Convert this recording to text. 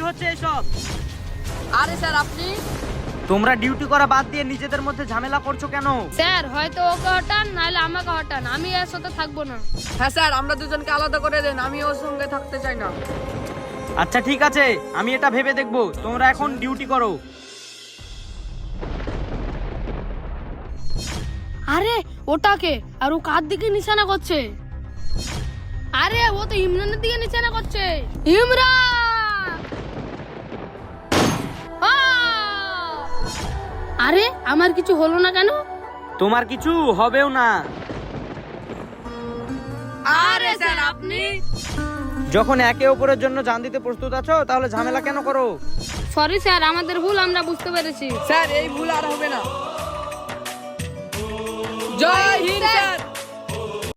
হচ্ছে এসব? আরে স্যার আপনি? তোমরা ডিউটি করা বাদ দিয়ে নিজেদের মধ্যে ঝামেলা করছো কেন? স্যার হয়তো ওকে হটান নাহলে আমাকে হটান, আমি এর সাথে থাকবো না। হ্যাঁ স্যার, আমরা দুজনকে আলাদা করে দেন, আমি ওর সঙ্গে থাকতে চাই না। আচ্ছা ঠিক আছে, আমি এটা ভেবে দেখবো। তোমরা এখন ডিউটি করো। আরে ওটাকে, আর ও কার দিকে নিশানা করছে? আরে ও তো ইমরানের দিকে নিশানা করছে। ইমরান! আরে আমার কিছু হলো না কেন? তোমার কিছু হবেও না। আরে স্যার আপনি? যখন একে অপরের জন্য জান দিতে প্রস্তুত আছো, তাহলে ঝামেলা কেন করো? সরি স্যার, আমাদের ভুল, আমরা বুঝতে পেরেছি। স্যার এই ভুল আর হবে না। জয় হিন্দ।